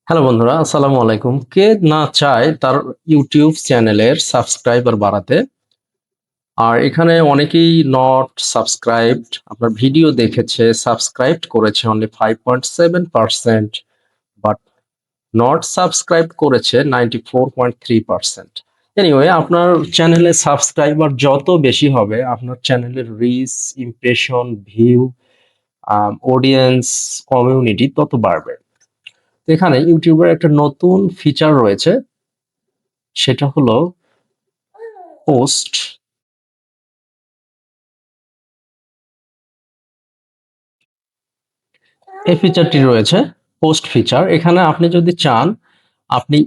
Hello বন্ধুরা, আসসালামু আলাইকুম। কে না চায় তার ইউটিউব চ্যানেলের সাবস্ক্রাইবার বাড়াতে? আর এখানে অনেকেই নট সাবস্ক্রাইবড, আপনার ভিডিও দেখেছে, সাবস্ক্রাইবড করেছে অনলি 5.7%, বাট নট সাবস্ক্রাইব করেছে 94.3%। এনিওয়ে, আপনার চ্যানেলে সাবস্ক্রাইবার যত বেশি হবে, আপনার চ্যানেলের reach, impression, view, audience, community তত বাড়বে। তো এখানে ইউটিউবের একটা নতুন ফিচার রয়েছে, সেটা হলো পোস্ট। এই ফিচারটি রয়েছে, পোস্ট ফিচার। এখানে আপনি যদি চান, আপনি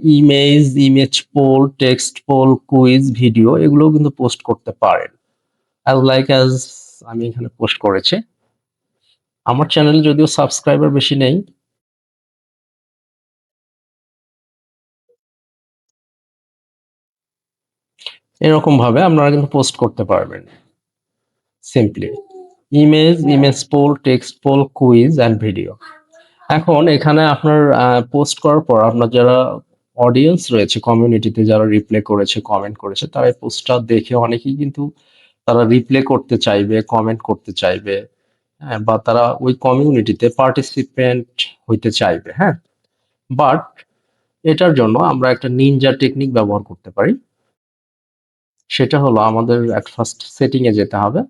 image poll, text poll, quiz, video এগুলো কিন্তু পোস্ট করতে পারেন। অ্যাজ আমি এখানে পোস্ট করেছি। আমার চ্যানেল যদিও সাবস্ক্রাইবার বেশি নেই। এরকম ভাবে আপনারা কিন্তু পোস্ট করতে পারবেন simply. Image poll, text poll, quiz and video. এখন এখানে আপনার পোস্ট করার পর আপনার যারা অডিয়েন্স রয়েছে, কমিউনিটিতে যারা রিপ্লে করেছে, কমেন্ট করেছে, তারা এই পোস্টটা দেখে অনেকেই কিন্তু তারা রিপ্লে করতে চাইবে, কমেন্ট করতে চাইবে, হ্যাঁ, বা তারা ওই কমিউনিটিতে পার্টিসিপেন্ট হইতে চাইবে, হ্যাঁ। বাট এটার জন্য আমরা একটা নিনজা টেকনিক ব্যবহার করতে পারি। সেটা হলো, আমাদের এট ফার্স্ট সেটিং এ যেতে হবে।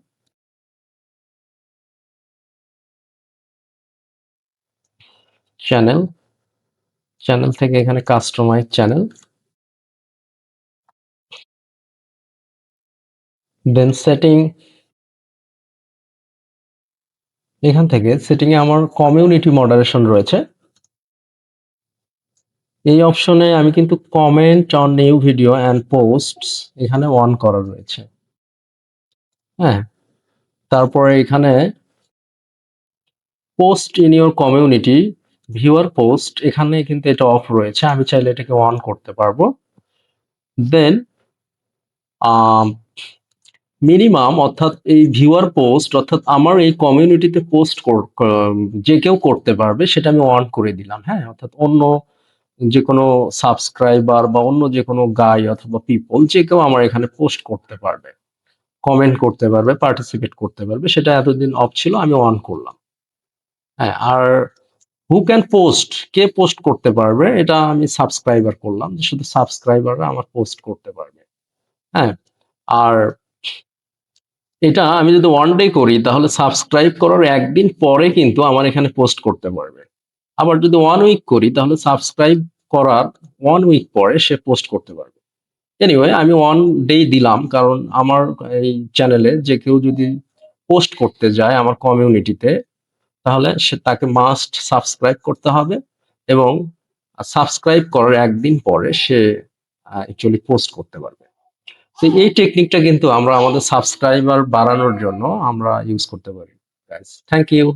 চ্যানেল চ্যানেল থেকে এখানে কাস্টমাইজ চ্যানেল, দেন সেটিং। এখান থেকে সেটিং এ আমার কমিউনিটি মডারেশন রয়েছে। এই অপশনে আমি কিন্তু comment on new video and posts এখানে অন করা রয়েছে, হ্যাঁ। তারপরে এখানে post in your community, viewer post, এখানে কিন্তু এটা অফ রয়েছে। আমি চাইলে এটাকে অন করতে পারবো। দেন মিনিমাম, অর্থাৎ এই ভিউয়ার পোস্ট, অর্থাৎ আমার এই কমিউনিটিতে পোস্ট যে কেউ করতে পারবে, সেটা আমি অন করে দিলাম, হ্যাঁ। অর্থাৎ অন্য যে কোনো সাবস্ক্রাইবার বা অন্য যে কোনো গাই অথবা পিপল যে কেউ আমার এখানে পোস্ট করতে পারবে, কমেন্ট করতে পারবে, পার্টিসিপেট করতে পারবে। সেটা এতদিন অফ ছিল, আমি অন করলাম, হ্যাঁ। আর হু ক্যান পোস্ট, কে পোস্ট করতে পারবে, এটা আমি সাবস্ক্রাইবার করলাম, যে শুধু সাবস্ক্রাইবাররা আমার পোস্ট করতে পারবে, হ্যাঁ। আর এটা আমি যদি ওয়ান ডে করি, তাহলে সাবস্ক্রাইব করার একদিন পরে কিন্তু আমার এখানে পোস্ট করতে পারবে। আবার যদি 1 উইক করি, তাহলে সাবস্ক্রাইব করার 1 উইক পরে সে পোস্ট করতে পারবে। এনিওয়ে, আমি 1 ডে দিলাম, কারণ আমার এই চ্যানেলে যে কেউ যদি পোস্ট করতে যায় আমার কমিউনিটিতে, তাহলে সে তাকে মাস্ট সাবস্ক্রাইব করতে হবে, এবং সাবস্ক্রাইব করার একদিন পরে সে অ্যাকচুয়ালি পোস্ট করতে পারবে। তো এই টেকনিকটা কিন্তু আমরা আমাদের সাবস্ক্রাইবার বাড়ানোর জন্য আমরা ইউজ করতে পারি। Thank you.